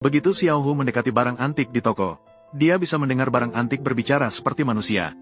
Begitu Xiao Hu mendekati barang antik di toko, dia bisa mendengar barang antik berbicara seperti manusia.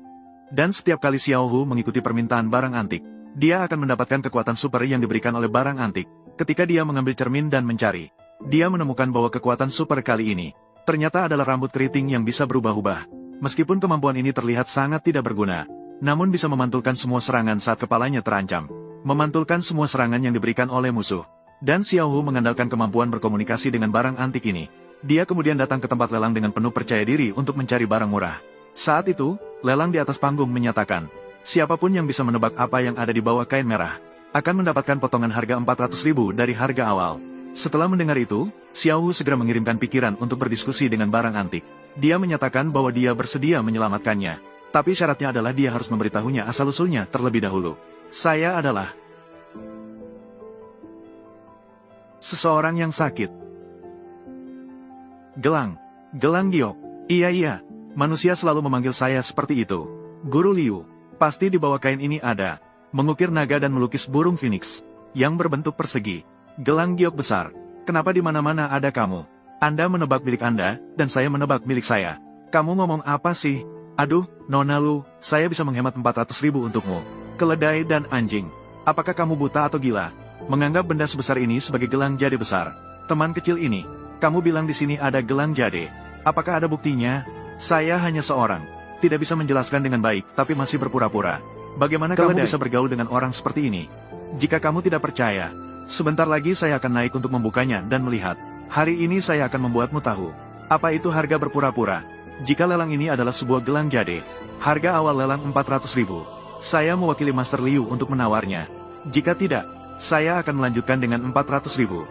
Dan setiap kali Xiao Hu mengikuti permintaan barang antik, dia akan mendapatkan kekuatan super yang diberikan oleh barang antik. Ketika dia mengambil cermin dan mencari, dia menemukan bahwa kekuatan super kali ini ternyata adalah rambut keriting yang bisa berubah-ubah. Meskipun kemampuan ini terlihat sangat tidak berguna, namun bisa memantulkan semua serangan saat kepalanya terancam. Memantulkan semua serangan yang diberikan oleh musuh. Dan Xiao Hu mengandalkan kemampuan berkomunikasi dengan barang antik ini. Dia kemudian datang ke tempat lelang dengan penuh percaya diri untuk mencari barang murah. Saat itu, lelang di atas panggung menyatakan, siapapun yang bisa menebak apa yang ada di bawah kain merah, akan mendapatkan potongan harga 400.000 dari harga awal. Setelah mendengar itu, Xiao Hu segera mengirimkan pikiran untuk berdiskusi dengan barang antik. Dia menyatakan bahwa dia bersedia menyelamatkannya. Tapi syaratnya adalah dia harus memberitahunya asal-usulnya terlebih dahulu. Saya adalah seseorang yang sakit. Gelang Giok. Iya, manusia selalu memanggil saya seperti itu. Guru Liu, pasti di bawah kain ini ada mengukir naga dan melukis burung phoenix yang berbentuk persegi. Gelang Giok besar. Kenapa di mana-mana ada kamu? Anda menebak milik Anda, dan saya menebak milik saya. Kamu ngomong apa sih? Aduh, Nona Lu, saya bisa menghemat 400.000 untukmu. Keledai dan anjing. Apakah kamu buta atau gila? Menganggap benda sebesar ini sebagai gelang jade besar. Teman kecil ini, kamu bilang di sini ada gelang jade. Apakah ada buktinya? Saya hanya seorang. Tidak bisa menjelaskan dengan baik, tapi masih berpura-pura. Bagaimana kamu bisa bergaul dengan orang seperti ini? Jika kamu tidak percaya, sebentar lagi saya akan naik untuk membukanya dan melihat. Hari ini saya akan membuatmu tahu. Apa itu harga berpura-pura? Jika lelang ini adalah sebuah gelang jade, harga awal lelang 400.000. Saya mewakili Master Liu untuk menawarnya. Jika tidak, saya akan melanjutkan dengan 400.000.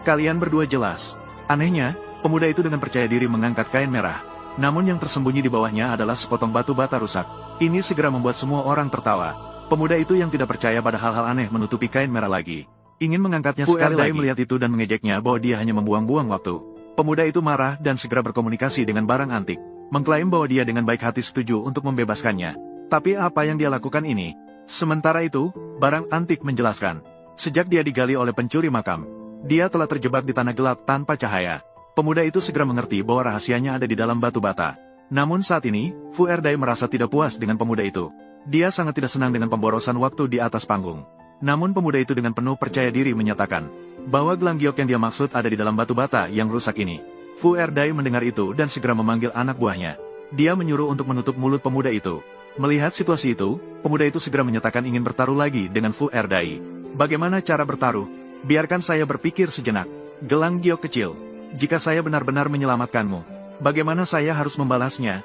Kalian berdua jelas. Anehnya, pemuda itu dengan percaya diri mengangkat kain merah. Namun yang tersembunyi di bawahnya adalah sepotong batu bata rusak. Ini segera membuat semua orang tertawa. Pemuda itu yang tidak percaya pada hal-hal aneh menutupi kain merah lagi. Ingin mengangkatnya sekali lagi. Melihat itu dan mengejeknya bahwa dia hanya membuang-buang waktu. Pemuda itu marah dan segera berkomunikasi dengan barang antik. Mengklaim bahwa dia dengan baik hati setuju untuk membebaskannya. Tapi apa yang dia lakukan ini? Sementara itu, barang antik menjelaskan. Sejak dia digali oleh pencuri makam, dia telah terjebak di tanah gelap tanpa cahaya. Pemuda itu segera mengerti bahwa rahasianya ada di dalam batu bata. Namun saat ini, Fu Erdai merasa tidak puas dengan pemuda itu. Dia sangat tidak senang dengan pemborosan waktu di atas panggung. Namun pemuda itu dengan penuh percaya diri menyatakan bahwa gelang giok yang dia maksud ada di dalam batu bata yang rusak ini. Fu Erdai mendengar itu dan segera memanggil anak buahnya. Dia menyuruh untuk menutup mulut pemuda itu. Melihat situasi itu, pemuda itu segera menyatakan ingin bertaruh lagi dengan Fu Erdai. Bagaimana cara bertaruh? Biarkan saya berpikir sejenak. Gelang giok kecil. Jika saya benar-benar menyelamatkanmu, bagaimana saya harus membalasnya?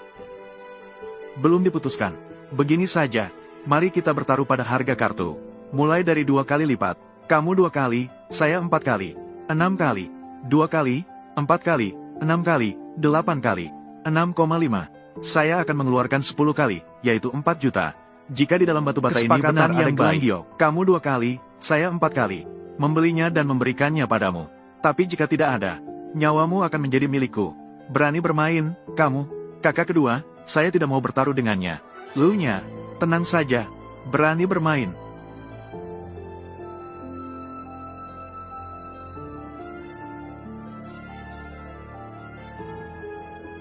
Belum diputuskan. Begini saja. Mari kita bertaruh pada harga kartu. Mulai dari 2 kali lipat. Kamu 2 kali, saya 4 kali. 6 kali. 2 kali, 4 kali, 6 kali, 8 kali. 6,5. Saya akan mengeluarkan 10 kali, yaitu 4 juta. Jika di dalam batu bata ini benar ada gelang giok, kamu 2 kali, saya 4 kali. Membelinya dan memberikannya padamu. Tapi jika tidak ada, nyawamu akan menjadi milikku. Berani bermain, kamu? Kakak kedua, saya tidak mau bertaruh dengannya. Lu-nya, tenang saja. Berani bermain.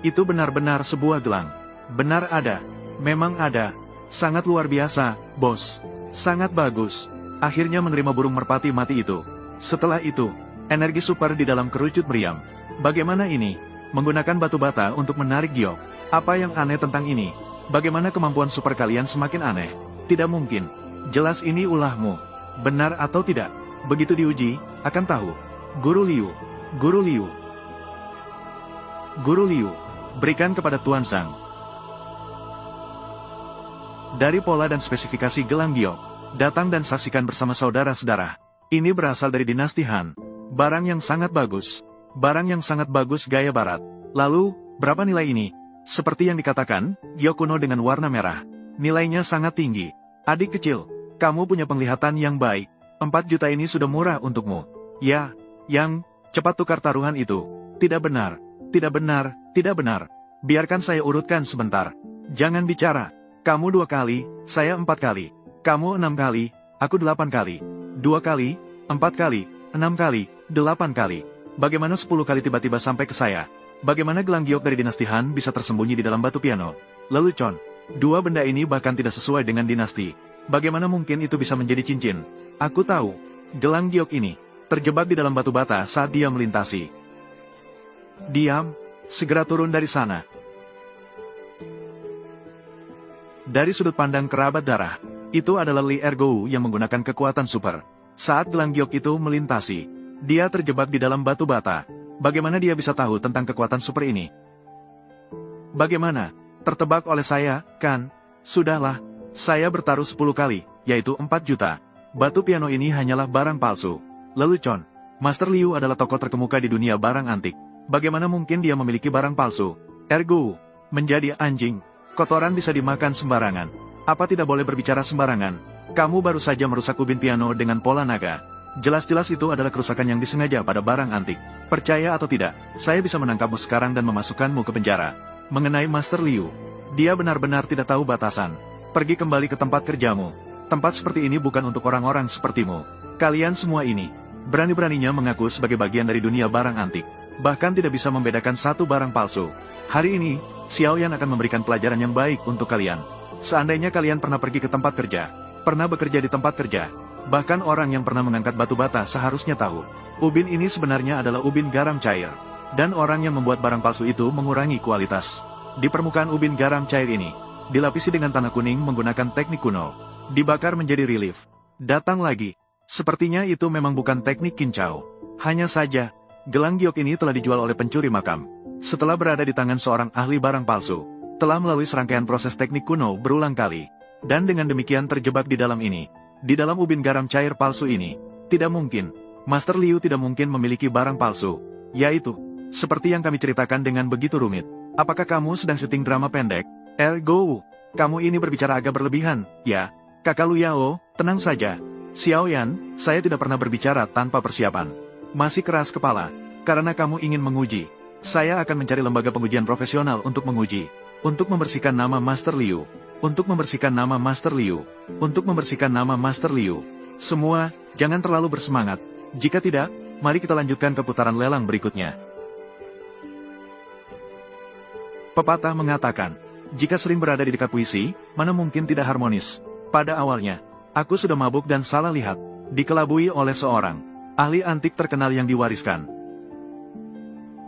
Itu benar-benar sebuah gelang. Benar ada. Memang ada. Sangat luar biasa, bos. Sangat bagus. Akhirnya menerima burung merpati mati itu. Setelah itu, energi super di dalam kerucut meriam. Bagaimana ini? Menggunakan batu bata untuk menarik giok. Apa yang aneh tentang ini? Bagaimana kemampuan super kalian semakin aneh? Tidak mungkin. Jelas ini ulahmu. Benar atau tidak? Begitu diuji, akan tahu. Guru Liu. Guru Liu. Guru Liu. Berikan kepada Tuan Sang. Dari pola dan spesifikasi gelang giok, datang dan saksikan bersama saudara-saudara. Ini berasal dari dinasti Han. Barang yang sangat bagus. Barang yang sangat bagus gaya barat. Lalu, berapa nilai ini? Seperti yang dikatakan, giok kuno dengan warna merah. Nilainya sangat tinggi. Adik kecil, kamu punya penglihatan yang baik. 4 juta ini sudah murah untukmu. Ya, yang, cepat tukar taruhan itu. Tidak benar. Tidak benar, tidak benar. Biarkan saya urutkan sebentar. Jangan bicara. Kamu 2 kali, saya 4 kali. Kamu 6 kali, aku 8 kali. 2 kali, 4 kali, 6 kali, 8 kali. Bagaimana 10 kali tiba-tiba sampai ke saya? Bagaimana gelang giok dari dinasti Han bisa tersembunyi di dalam batu piano? Lelucon. Dua benda ini bahkan tidak sesuai dengan dinasti. Bagaimana mungkin itu bisa menjadi cincin? Aku tahu. Gelang giok ini terjebak di dalam batu bata saat dia melintasi. Diam. Segera turun dari sana. Dari sudut pandang kerabat darah, itu adalah Li Ergou yang menggunakan kekuatan super. Saat gelang giok itu melintasi, dia terjebak di dalam batu bata. Bagaimana dia bisa tahu tentang kekuatan super ini? Bagaimana? Tertebak oleh saya, kan? Sudahlah, saya bertaruh 10 kali, yaitu 4 juta. Batu piano ini hanyalah barang palsu. Lelucon. Master Liu adalah tokoh terkemuka di dunia barang antik. Bagaimana mungkin dia memiliki barang palsu? Ergo, menjadi anjing. Kotoran bisa dimakan sembarangan. Apa tidak boleh berbicara sembarangan? Kamu baru saja merusak ubin piano dengan pola naga. Jelas-jelas itu adalah kerusakan yang disengaja pada barang antik. Percaya atau tidak, saya bisa menangkapmu sekarang dan memasukkanmu ke penjara. Mengenai Master Liu, dia benar-benar tidak tahu batasan. Pergi kembali ke tempat kerjamu. Tempat seperti ini bukan untuk orang-orang sepertimu. Kalian semua ini, berani-beraninya mengaku sebagai bagian dari dunia barang antik. Bahkan tidak bisa membedakan satu barang palsu. Hari ini, Xiao Yan akan memberikan pelajaran yang baik untuk kalian. Seandainya kalian pernah pergi ke tempat kerja, pernah bekerja di tempat kerja, bahkan orang yang pernah mengangkat batu bata seharusnya tahu. Ubin ini sebenarnya adalah ubin garam cair. Dan orang yang membuat barang palsu itu mengurangi kualitas. Di permukaan ubin garam cair ini, dilapisi dengan tanah kuning menggunakan teknik kuno. Dibakar menjadi relief. Datang lagi. Sepertinya itu memang bukan teknik kincau. Hanya saja, gelang giok ini telah dijual oleh pencuri makam. Setelah berada di tangan seorang ahli barang palsu, telah melalui serangkaian proses teknik kuno berulang kali. Dan dengan demikian terjebak di dalam ini. Di dalam ubin garam cair palsu ini, tidak mungkin. Master Liu tidak mungkin memiliki barang palsu. Yaitu, seperti yang kami ceritakan dengan begitu rumit. Apakah kamu sedang syuting drama pendek? Ergo, kamu ini berbicara agak berlebihan, ya? Kakak Lu Yao, tenang saja. Xiao Yan, saya tidak pernah berbicara tanpa persiapan. Masih keras kepala, karena kamu ingin menguji. Saya akan mencari lembaga pengujian profesional untuk menguji. Untuk membersihkan nama Master Liu. Untuk membersihkan nama Master Liu. Untuk membersihkan nama Master Liu. Semua, jangan terlalu bersemangat. Jika tidak, mari kita lanjutkan ke putaran lelang berikutnya. Pepatah mengatakan, jika sering berada di dekat puisi, mana mungkin tidak harmonis. Pada awalnya, aku sudah mabuk dan salah lihat, dikelabui oleh seorang ahli antik terkenal yang diwariskan.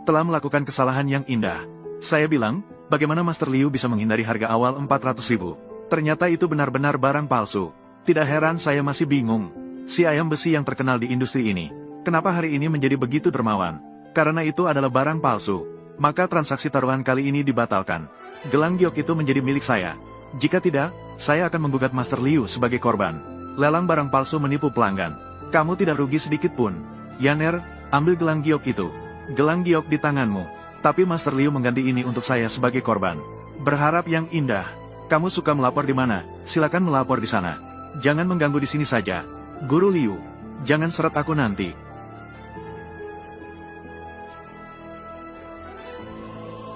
Telah melakukan kesalahan yang indah. Saya bilang, bagaimana Master Liu bisa menghindari harga awal 400.000? Ternyata itu benar-benar barang palsu. Tidak heran saya masih bingung. Si ayam besi yang terkenal di industri ini, kenapa hari ini menjadi begitu dermawan? Karena itu adalah barang palsu. Maka transaksi taruhan kali ini dibatalkan. Gelang giok itu menjadi milik saya. Jika tidak, saya akan menggugat Master Liu sebagai korban. Lelang barang palsu menipu pelanggan. Kamu tidak rugi sedikit pun. Yaner, ambil gelang giok itu. Gelang giok di tanganmu. Tapi Master Liu mengganti ini untuk saya sebagai korban. Berharap yang indah. Kamu suka melapor di mana? Silakan melapor di sana. Jangan mengganggu di sini saja. Guru Liu, jangan seret aku nanti.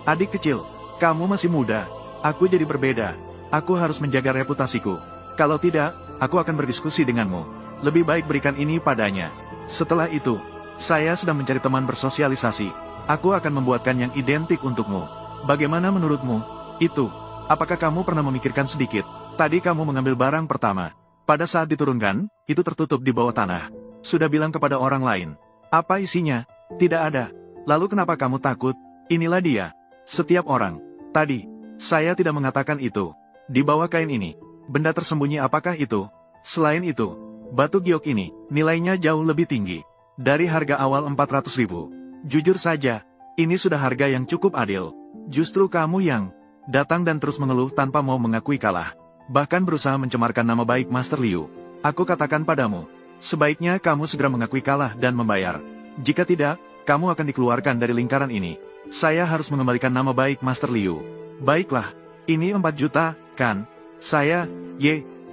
Adik kecil, kamu masih muda. Aku jadi berbeda. Aku harus menjaga reputasiku. Kalau tidak, aku akan berdiskusi denganmu. Lebih baik berikan ini padanya. Setelah itu, saya sedang mencari teman bersosialisasi. Aku akan membuatkan yang identik untukmu. Bagaimana menurutmu? Itu, apakah kamu pernah memikirkan sedikit? Tadi kamu mengambil barang pertama. Pada saat diturunkan, itu tertutup di bawah tanah. Sudah bilang kepada orang lain. Apa isinya? Tidak ada. Lalu kenapa kamu takut? Inilah dia. Setiap orang. Tadi, saya tidak mengatakan itu. Di bawah kain ini, benda tersembunyi apakah itu? Selain itu, batu giok ini, nilainya jauh lebih tinggi. Dari harga awal 400.000. Jujur saja, ini sudah harga yang cukup adil. Justru kamu yang datang dan terus mengeluh tanpa mau mengakui kalah. Bahkan berusaha mencemarkan nama baik Master Liu. Aku katakan padamu, sebaiknya kamu segera mengakui kalah dan membayar. Jika tidak, kamu akan dikeluarkan dari lingkaran ini. Saya harus mengembalikan nama baik Master Liu. Baiklah, ini 4 juta, kan? Saya,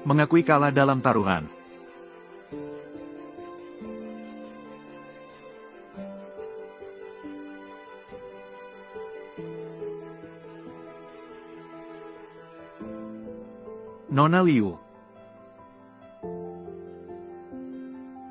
mengakui kalah dalam taruhan. Nona Liu.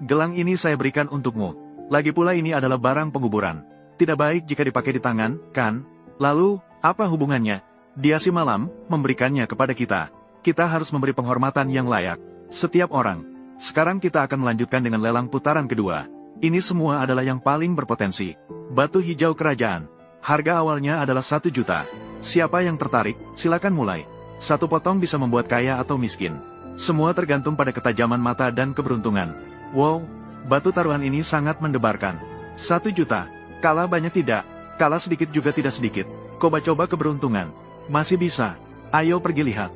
Gelang ini saya berikan untukmu. Lagi pula ini adalah barang penguburan. Tidak baik jika dipakai di tangan, kan? Lalu, apa hubungannya? Dia si malam, memberikannya kepada kita. Kita harus memberi penghormatan yang layak. Setiap orang. Sekarang kita akan melanjutkan dengan lelang putaran kedua. Ini semua adalah yang paling berpotensi. Batu hijau kerajaan. Harga awalnya adalah 1 juta. Siapa yang tertarik, silakan mulai. 1 potong bisa membuat kaya atau miskin. Semua tergantung pada ketajaman mata dan keberuntungan. Wow, batu taruhan ini sangat mendebarkan. 1 juta. Kalah banyak tidak, kalah sedikit juga tidak sedikit. Coba-coba keberuntungan. Masih bisa. Ayo pergi lihat.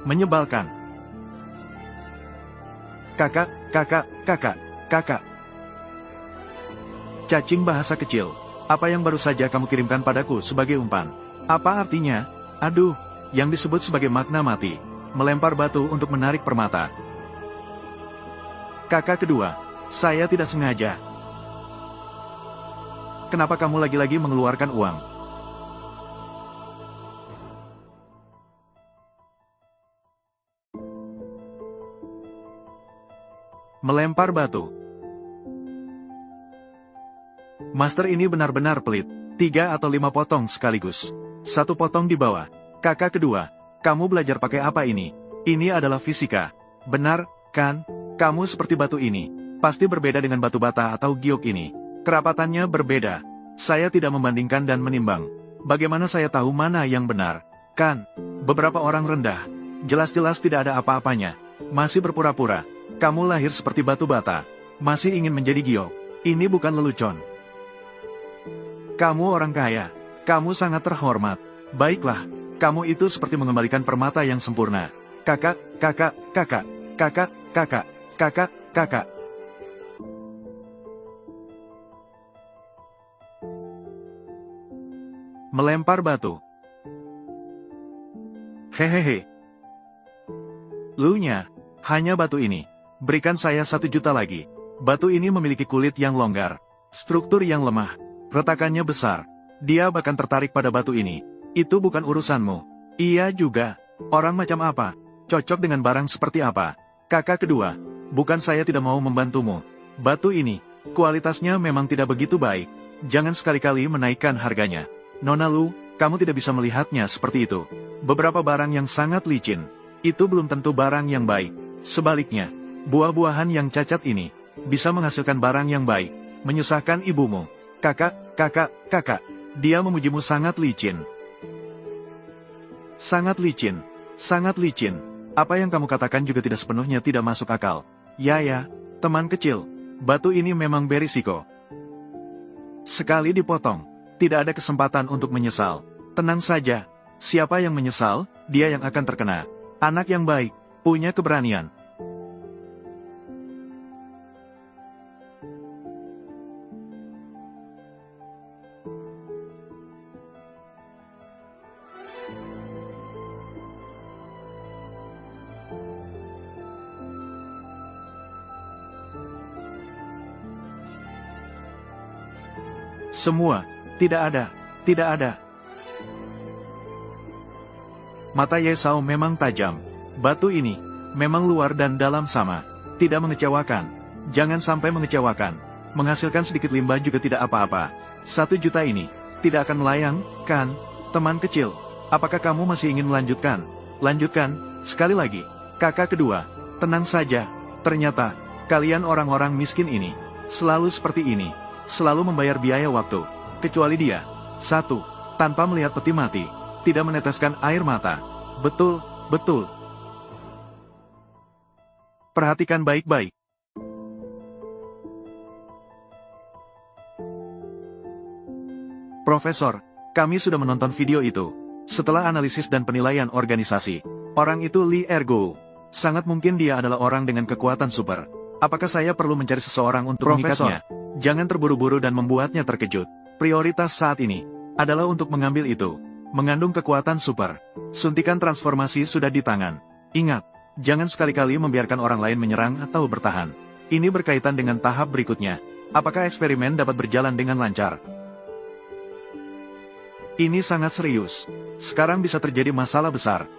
Menyebalkan. Kakak, kakak, kakak, kakak. Cacing bahasa kecil. Apa yang baru saja kamu kirimkan padaku sebagai umpan? Apa artinya? Aduh, yang disebut sebagai makna mati. Melempar batu untuk menarik permata. Kakak kedua, saya tidak sengaja. Kenapa kamu lagi-lagi mengeluarkan uang? Melempar batu. Master ini benar-benar pelit. 3 atau 5 potong sekaligus. 1 potong di bawah. Kakak kedua, kamu belajar pakai apa ini? Ini adalah fisika. Benar, kan? Kamu seperti batu ini. Pasti berbeda dengan batu bata atau giok ini. Kerapatannya berbeda. Saya tidak membandingkan dan menimbang. Bagaimana saya tahu mana yang benar? Kan? Beberapa orang rendah. Jelas-jelas tidak ada apa-apanya. Masih berpura-pura. Kamu lahir seperti batu bata. Masih ingin menjadi giok. Ini bukan lelucon. Kamu orang kaya. Kamu sangat terhormat. Baiklah, kamu itu seperti mengembalikan permata yang sempurna. Kakak, kakak, kakak, kakak, kakak, kakak, kakak. Melempar batu. Hehehe. Lunya, hanya batu ini. Berikan saya 1 juta lagi. Batu ini memiliki kulit yang longgar. Struktur yang lemah. Retakannya besar. Dia bahkan tertarik pada batu ini. Itu bukan urusanmu. Iya juga. Orang macam apa? Cocok dengan barang seperti apa? Kakak kedua, bukan saya tidak mau membantumu. Batu ini, kualitasnya memang tidak begitu baik. Jangan sekali-kali menaikkan harganya. Nona Lu, kamu tidak bisa melihatnya seperti itu. Beberapa barang yang sangat licin. Itu belum tentu barang yang baik. Sebaliknya, buah-buahan yang cacat ini, bisa menghasilkan barang yang baik. Menyusahkan ibumu. Kakak, kakak, kakak. Dia memujimu sangat licin. Sangat licin. Sangat licin. Apa yang kamu katakan juga tidak sepenuhnya tidak masuk akal. Ya, teman kecil. Batu ini memang berisiko. Sekali dipotong, tidak ada kesempatan untuk menyesal. Tenang saja. Siapa yang menyesal, dia yang akan terkena. Anak yang baik, punya keberanian. Semua, tidak ada, tidak ada. Mata Yesao memang tajam. Batu ini, memang luar dan dalam sama. Tidak mengecewakan. Jangan sampai mengecewakan. Menghasilkan sedikit limbah juga tidak apa-apa. 1 juta ini, tidak akan melayang, kan? Teman kecil, apakah kamu masih ingin melanjutkan? Lanjutkan, sekali lagi. Kakak kedua, tenang saja. Ternyata, kalian orang-orang miskin ini, selalu seperti ini. Selalu membayar biaya waktu. Kecuali dia. 1. Tanpa melihat peti mati. Tidak meneteskan air mata. Betul, betul. Perhatikan baik-baik. Profesor, kami sudah menonton video itu. Setelah analisis dan penilaian organisasi, orang itu Li Ergo. Sangat mungkin dia adalah orang dengan kekuatan super. Apakah saya perlu mencari seseorang untuk mengikatnya? Jangan terburu-buru dan membuatnya terkejut. Prioritas saat ini adalah untuk mengambil itu. Mengandung kekuatan super. Suntikan transformasi sudah di tangan. Ingat, jangan sekali-kali membiarkan orang lain menyerang atau bertahan. Ini berkaitan dengan tahap berikutnya. Apakah eksperimen dapat berjalan dengan lancar? Ini sangat serius. Sekarang bisa terjadi masalah besar.